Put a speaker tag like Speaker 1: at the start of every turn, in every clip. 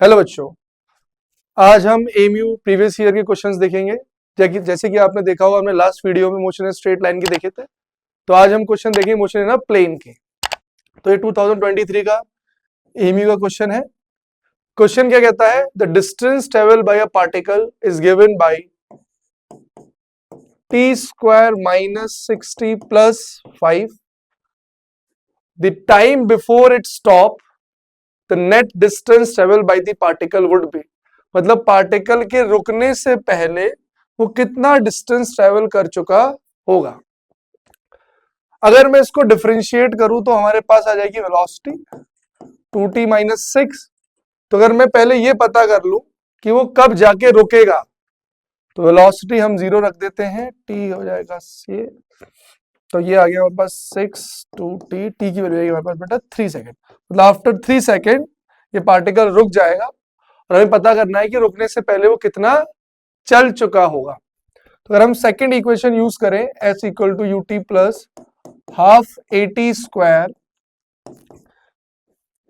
Speaker 1: Hello बच्चों, आज हम एमयू प्रीवियस ईयर के क्वेश्चंस देखेंगे। जैसे कि आपने देखा होगा, हमने लास्ट वीडियो में मोशन इन स्ट्रेट लाइन के देखे थे। तो आज हम क्वेश्चन देखेंगे मोशन इन अ प्लेन के। तो ये 2023 का एमयू का क्वेश्चन है। क्वेश्चन क्या कहता है? The distance travel by a particle is given by T square minus 60 plus 5। The time before it stop the net distance travel by the particle would be. मतलब पार्टिकल के रुकने से पहले वो कितना डिस्टेंस ट्रेवल कर चुका होगा। अगर मैं इसको डिफरेंशिएट करूं तो हमारे पास आ जाएगी वेलोसिटी 2t माइनस 6। तो अगर मैं पहले ये पता कर लूं कि वो कब जाके रुकेगा, तो वेलोसिटी हम 0 रख देते हैं, t हो जाएगा ये। तो ये आ गया हमारे पास 6 2t, t की वैल्यू हमारे पास बेटा 3 सेकेंड। मतलब आफ्टर 3 सेकेंड ये पार्टिकल रुक जाएगा और हमें पता करना है कि रुकने से पहले वो कितना चल चुका होगा। तो अगर हम सेकेंड इक्वेशन यूज करें, s equal to u t plus half a t square,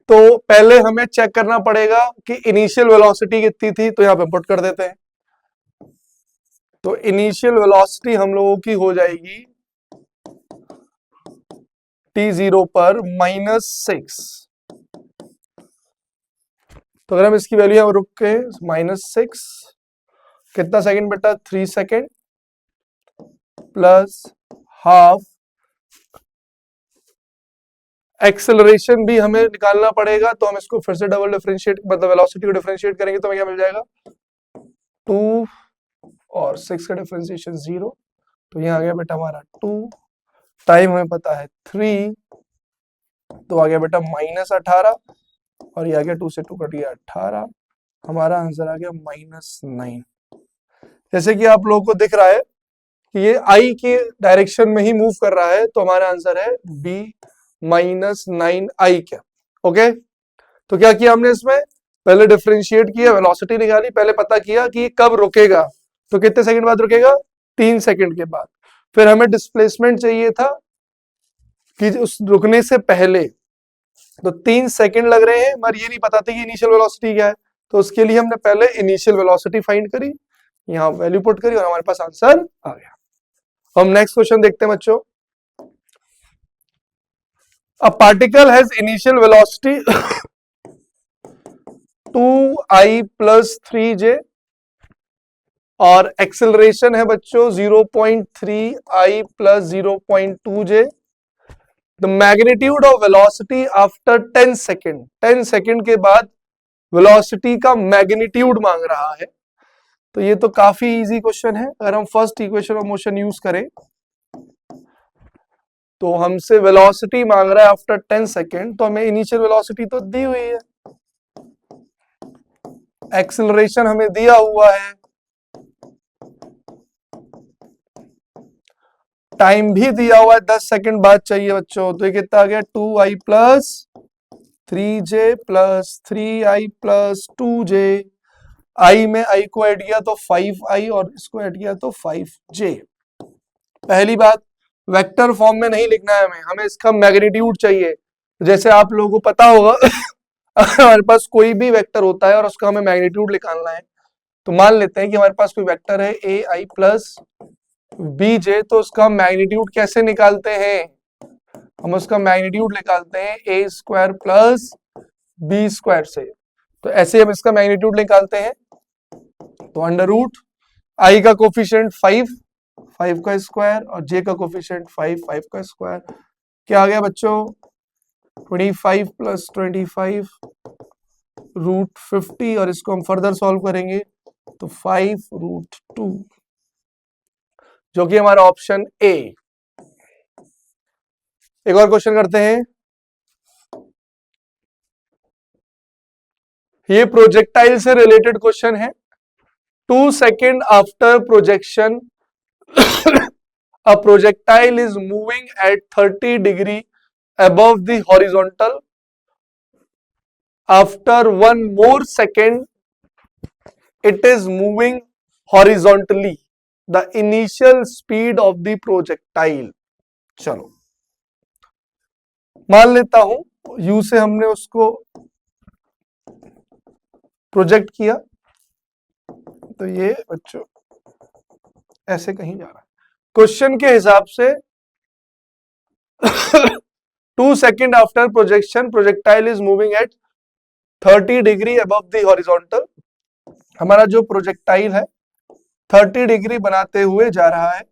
Speaker 1: तो पहले हमें चेक करना पड़ेगा कि इनिशियल वेलोसिटी कितनी थी। तो यहां पे पुट कर देते हैं। तो इनिशियल वेलोसिटी हम लोगों की हो जाएगी t0 पर -6। तो अगर हम इसकी वैल्यू यहां रुक के -6, कितना सेकंड बेटा? 3 सेकंड प्लस हाफ। एक्सेलरेशन भी हमें निकालना पड़ेगा, तो हम इसको फिर से डबल डिफरेंशिएट, मतलब वेलोसिटी को डिफरेंशिएट करेंगे तो हमें क्या मिल जाएगा? 2 और 6 का डिफरेंशिएशन 0। तो यहाँ आ गया बेटा हमारा 2। टाइम हमें पता है 3, तो आ गया बेटा -18। और ये आ गया 2 से 2 कट गया 18। हमारा आंसर आ गया -9। जैसे कि आप लोगों को दिख रहा है कि ये आई के डायरेक्शन में ही मूव कर रहा है, तो हमारा आंसर है बी -9i क्या। ओके, तो क्या किया हमने इसमें? पहले डिफरेंशिएट किया, वेलोसिटी निकाली, पहले पता किया कि ये कब रुकेगा। तो कितने सेकंड बाद रुकेगा? 3 सेकंड के बाद। फिर हमें डिस्प्लेसमेंट चाहिए था कि उस रुकने से पहले, तो 3 सेकंड लग रहे हैं, मगर ये नहीं पता था कि इनिशियल वेलोसिटी क्या है। तो उसके लिए हमने पहले इनिशियल वेलोसिटी फाइंड करी, यहाँ वैल्यू पुट करी और हमारे पास आंसर आ गया। हम नेक्स्ट क्वेश्चन देखते हैं बच्चों। A particle has initial velocity 2i plus 3j और एक्सेलरेशन है बच्चों 0.3i plus 0.2j। The magnitude of velocity after 10 second, 10 second के बाद वेलोसिटी का मैग्नीट्यूड मांग रहा है। तो ये तो काफी इजी क्वेश्चन है। अगर हम first equation of motion use करें, तो हमसे वेलोसिटी मांग रहा है आफ्टर 10 सेकेंड, तो हमें इनिशियल वेलोसिटी तो दी हुई है, एक्सेलरेशन हमें दिया हुआ है, टाइम भी दिया हुआ है, 10 सेकंड बाद चाहिए बच्चों। तो ये कितना आ गया? 2i plus 3j plus 3i plus 2j। आई में आई को ऐड किया तो 5i और इसको ऐड किया तो 5j। पहली बात, वेक्टर फॉर्म में नहीं लिखना है हमें, हमें इसका मैग्नीट्यूड चाहिए। जैसे आप लोगों को पता होगा अगर हमारे पास कोई भी वेक्टर होता है और उसका हमें मैग्नीट्यूड निकालना है, तो मान लेते हैं कि हमारे पास कोई वेक्टर है ए आई प्लस बीजे, तो उसका मैग्नीट्यूड कैसे निकालते हैं? हम उसका मैग्नीट्यूड निकालते हैं ए स्क्वायर प्लस बी स्क्वायर से। तो ऐसे हम इसका मैग्नीट्यूड निकालते हैं। तो अंडर रूट आई का कोफिशिएंट 5 का स्क्वायर और जे का कोफिशिएंट 5 का स्क्वायर। क्या आ गया बच्चों? 25 प्लस 25 रूट 50, और इसको हम फर्दर सॉल्व करेंगे तो 5 रूट 2, जो कि हमारा ऑप्शन ए। एक और क्वेश्चन करते हैं। ये प्रोजेक्टाइल से रिलेटेड क्वेश्चन है। 2 second after projection a projectile is moving at 30 degree above the horizontal. After 1 more second it is moving horizontally. The initial speed of the projectile. चलो मान लेता हूं u से हमने उसको प्रोजेक्ट किया तो ये बच्चों ऐसे कहीं जा रहा है। क्वेश्चन के हिसाब से 2 second after projection projectile is moving at 30 degree above the horizontal. हमारा जो प्रोजेक्टाइल है 30 डिग्री बनाते हुए जा रहा है,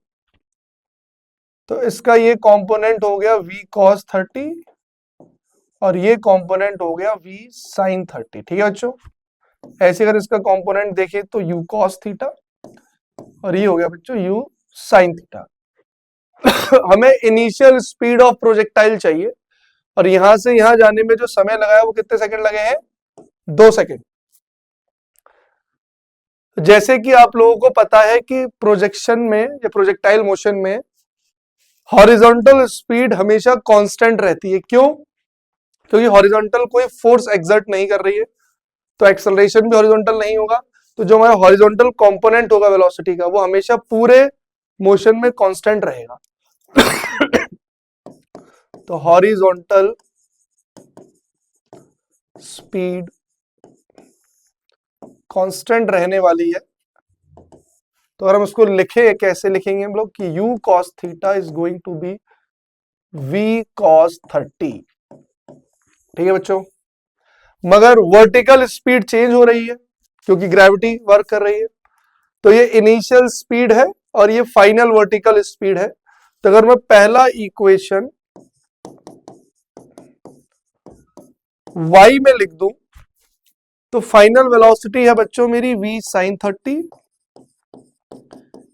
Speaker 1: तो इसका ये कंपोनेंट हो गया v cos 30 और ये कंपोनेंट हो गया v sin 30। ठीक है बच्चों, ऐसे अगर इसका कंपोनेंट देखें तो u cos थीटा और ये हो गया बच्चों u sin थीटा। हमें इनिशियल स्पीड ऑफ प्रोजेक्टाइल चाहिए और यहां से यहां जाने में जो समय लगा है वो कितने सेकंड लगे हैं? 2 सेकंड। जैसे कि आप लोगों को पता है कि प्रोजेक्शन में या प्रोजेक्टाइल मोशन में हॉरिजॉन्टल स्पीड हमेशा कांस्टेंट रहती है। क्यों? क्योंकि हॉरिजॉन्टल कोई फोर्स एक्सर्ट नहीं कर रही है, तो एक्सेलरेशन भी हॉरिजॉन्टल नहीं होगा। तो जो हमारा हॉरिजॉन्टल कंपोनेंट होगा वेलोसिटी का वो हमेशा पूरे मोशन में कांस्टेंट रहेगा। तो हॉरिजॉन्टल स्पीड कांस्टेंट रहने वाली है। तो अगर हम उसको लिखे, कैसे लिखेंगे हम लोग कि u cos theta is going to be v cos 30। ठीक है बच्चों, मगर वर्टिकल स्पीड चेंज हो रही है क्योंकि ग्रेविटी वर्क कर रही है। तो ये इनिशियल स्पीड है और ये फाइनल वर्टिकल स्पीड है। तो अगर मैं पहला इक्वेशन y में लिख दूं तो फाइनल वेलोसिटी है बच्चों मेरी v sin 30,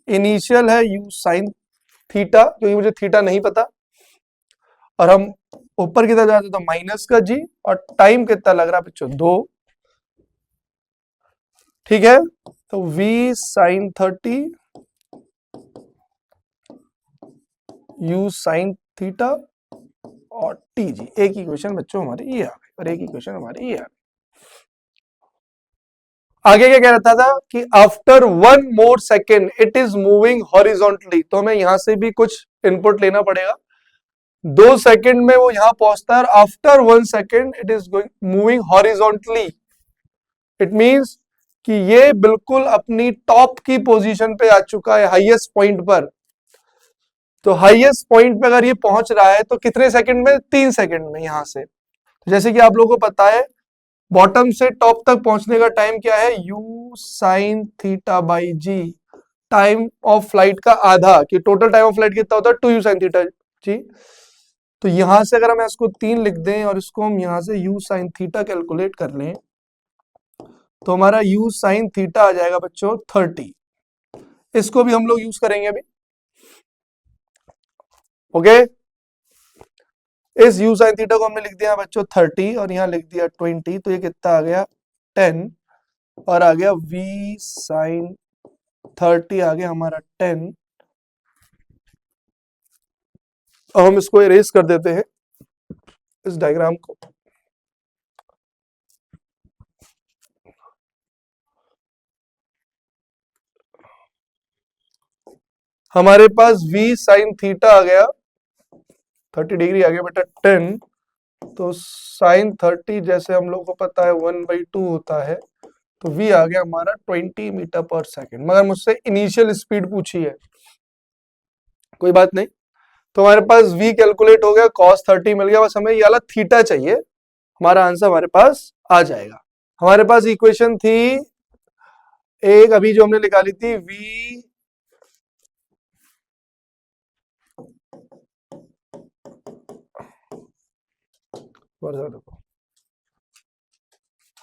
Speaker 1: इनिशियल है u sin थीटा क्योंकि मुझे थीटा नहीं पता, और हम ऊपर की तरफ जाते तो माइनस का g, और टाइम कितना लग रहा है बच्चों? 2। ठीक है, तो v sin 30 u sin theta और टी जी। एक इक्वेशन बच्चों हमारे ये आ गई और एक इक्वेशन हमारे ये आ गई। आगे क्या कह रहा था कि after 1 more second it is moving horizontally. तो हमें यहां से भी कुछ इनपुट लेना पड़ेगा। 2 सेकेंड में वो यहां पहुंचता है, after 1 second it is going moving horizontally. It means कि ये बिल्कुल अपनी टॉप की पोजीशन पे आ चुका है, हाईएस्ट पॉइंट पर। तो हाईएस्ट पॉइंट पे अगर ये पहुंच रहा है तो कितने सेकंड में? 3 सेकंड में यहां से। तो जैसे कि आप लोगों को पता है बॉटम से टॉप तक पहुंचने का टाइम क्या है? u sin theta by g, time of flight का आधा, कि टोटल टाइम ऑफ फ्लाइट कितना होता है? 2u sin थीटा जी। तो यहां से अगर हम इसको 3 लिख दें और इसको हम यहां से u sin थीटा कैलकुलेट कर लें तो हमारा u sin थीटा आ जाएगा बच्चों 30। इसको भी हम लोग यूज करेंगे अभी। ओके, इस u sin थीटा को हमने लिख दिया बच्चों 30 और यहां लिख दिया 20, तो ये कितना आ गया? 10, और आ गया v sin 30 आ गया हमारा 10। अब हम इसको इरेज कर देते हैं इस डायग्राम को। हमारे पास v sin थीटा आ गया 30 डिग्री आ गया बेटा 10, तो sin 30 जैसे हम लोग को पता है 1/2 होता है, तो v आ गया हमारा 20 मीटर पर सेकेंड। मगर मुझसे इनिशियल स्पीड पूछी है, कोई बात नहीं। तो हमारे पास v कैलकुलेट हो गया, cos 30 मिल गया, बस हमें ये वाला थीटा चाहिए, हमारा आंसर हमारे पास आ जाएगा। हमारे पास इक्वेशन थी एक अभी जो हमने निकाली थी v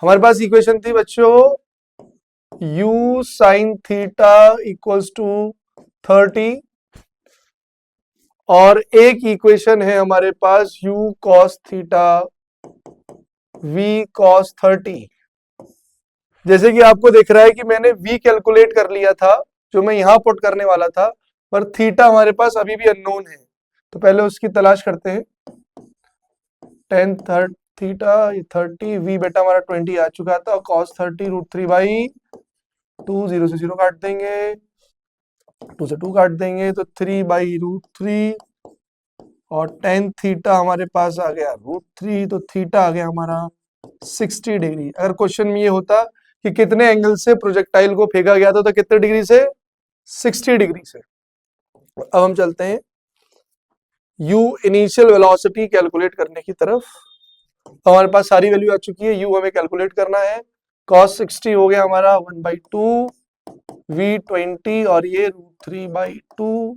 Speaker 1: हमारे पास इक्वेशन थी बच्चों u sin theta equals to 30 और एक इक्वेशन है हमारे पास u cos theta v cos 30। जैसे कि आपको दिख रहा है कि मैंने v कैलकुलेट कर लिया था जो मैं यहां पुट करने वाला था, पर थीटा हमारे पास अभी भी अननोन है, तो पहले उसकी तलाश करते हैं। 10 थीटा 30, v बेटा हमारा 20 आ चुका था, और cos 30 √3/2, 0 से 0 काट देंगे, 2 से 2 काट देंगे, तो 3/√3, और tan थीटा हमारे पास आ गया √3, तो थीटा आ गया हमारा 60 डिग्री। अगर क्वेश्चन में ये होता कि कितने एंगल से प्रोजेक्टाइल को फेंका गया था, तो कितने डिग्री से, 60 डिग्री से। अब हम चलते हैं u इनिशियल वेलोसिटी कैलकुलेट करने की तरफ। हमारे पास सारी वैल्यू आ चुकी है, u हमें कैलकुलेट करना है। cos 60 हो गया हमारा 1/2 v20 और ये √3/2,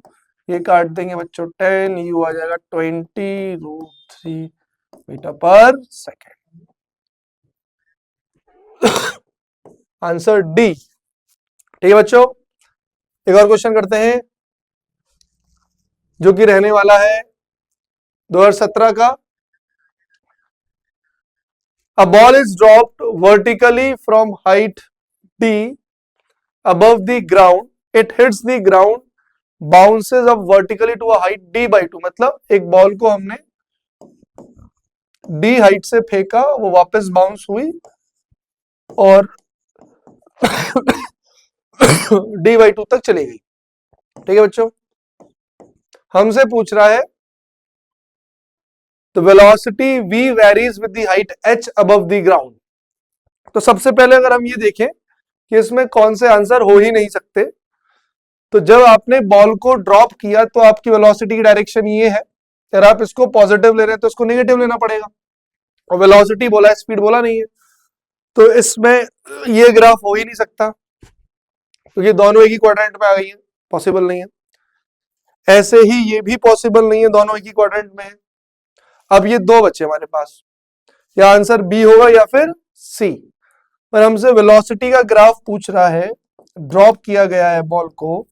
Speaker 1: ये काट देंगे बच्चों 10, u आ जाएगा 20 √3 मीटर पर सेकेंड। Answer D. ठीक है बच्चों, एक और क्वेश्चन करते हैं जो कि रहने वाला है 2017 का। A ball is dropped vertically from height d above the ground. It hits the ground, bounces up vertically to a height d/2. मतलब एक बॉल को हमने d हाइट से फेंका, वो वापस बाउंस हुई और d/2 तक चली गई। ठीक है बच्चों, हमसे पूछ रहा है तो velocity v varies with the height h above the ground. तो सबसे पहले अगर हम ये देखें कि इसमें कौन से आंसर हो ही नहीं सकते, तो जब आपने बॉल को ड्रॉप किया तो आपकी वेलोसिटी की डायरेक्शन ये है, अगर आप इसको पॉजिटिव ले रहे हैं तो इसको नेगेटिव लेना पड़ेगा, और वेलोसिटी बोला है, स्पीड बोला नहीं है, तो इसमें ये ग्राफ हो ही नहीं सकता क्योंकि तो दोनों एक ही क्वाड्रेंट में आ गई है, पॉसिबल नहीं है। ऐसे ही ये भी पॉसिबल नहीं है, दोनों एक ही क्वाड्रेंट में है। अब ये दो बच्चे हमारे पास, या आंसर बी होगा या फिर सी। पर हमसे वेलोसिटी का ग्राफ पूछ रहा है, ड्रॉप किया गया है बॉल को,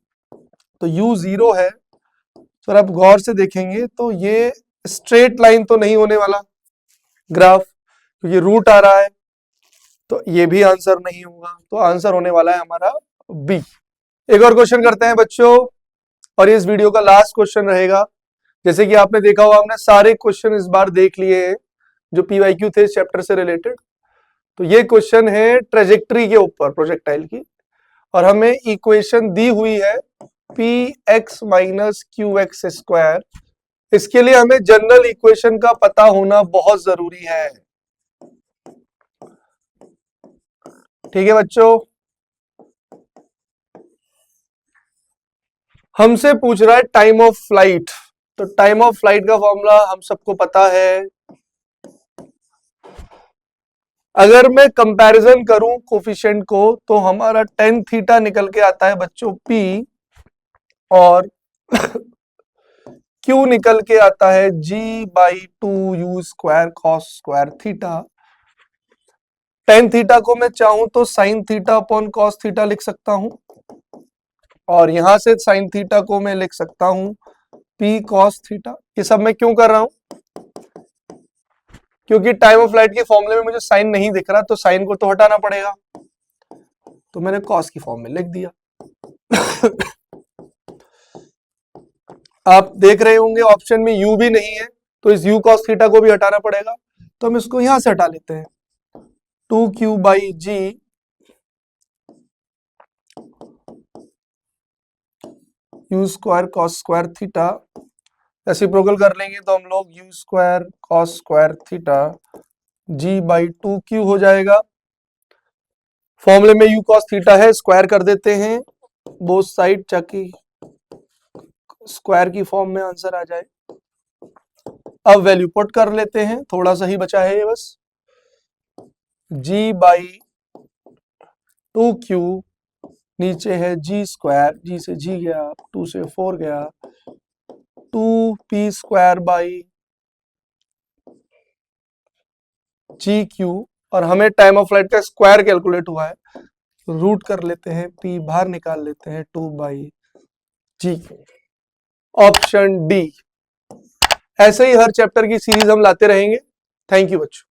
Speaker 1: तो u 0 है। तो आप गौर से देखेंगे तो ये स्ट्रेट लाइन तो नहीं होने वाला ग्राफ, क्योंकि रूट आ रहा है, तो ये भी आंसर नहीं होगा। तो आंसर होने वाला है हमारा बी। एक और क्वेश्चन करते हैं बच्चों, और ये इस वीडियो का लास्ट क्वेश्चन रहेगा। जैसे कि आपने देखा होगा, हमने सारे क्वेश्चन इस बार देख लिए हैं जो पीवाईक्यू थे इस चैप्टर से रिलेटेड। तो ये क्वेश्चन है ट्रेजेक्ट्री के ऊपर प्रोजेक्टाइल की, और हमें इक्वेशन दी हुई है px माइनस qx स्क्वायर। इसके लिए हमें जनरल इक्वेशन का पता होना बहुत जरूरी है। ठीक है बच्चों, हमसे पूछ रहा है टाइम ऑफ फ्लाइट। तो टाइम ऑफ फ्लाइट का फॉर्मूला हम सबको पता है। अगर मैं कंपैरिजन करूं कोफिशिएंट को, तो हमारा tan थीटा निकल के आता है बच्चों p, और q निकल के आता है g/2 u square cos square theta. tan theta को मैं चाहूं तो sin theta upon cos theta लिख सकता हूं, और यहां से sin थीटा को मैं लिख सकता हूं p cos थीटा। ये सब मैं क्यों कर रहा हूं, क्योंकि टाइम ऑफ फ्लाइट के फॉर्मूले में मुझे साइन नहीं दिख रहा, तो साइन को तो हटाना पड़ेगा, तो मैंने कॉस की फॉर्म में लिख दिया। आप देख रहे होंगे ऑप्शन में u भी नहीं है, तो इस u cos थीटा को भी हटाना पड़ेगा, तो हम इसको यहां से हटा लेते हैं। 2q/g u square cos square theta, reciprocal कर लेंगे तो हम लोग u square cos square theta g/2q हो जाएगा। फॉर्मूले में u cos थीटा है, स्क्वायर कर देते हैं बोथ साइड, ताकि स्क्वायर की फॉर्म में आंसर आ जाए। अब वैल्यू पुट कर लेते हैं, थोड़ा सा ही बचा है ये बस। g/2q नीचे है g स्क्वायर, g से g गया, 2 से 4 गया, 2p स्क्वायर बाई GQ, और हमें टाइम ऑफ फ्लाइट का स्क्वायर कैलकुलेट हुआ है, रूट कर लेते हैं, p बाहर निकाल लेते हैं, 2/GQ। Option D. ऐसे ही हर चैप्टर की सीरीज हम लाते रहेंगे। थैंक यू बच्चों।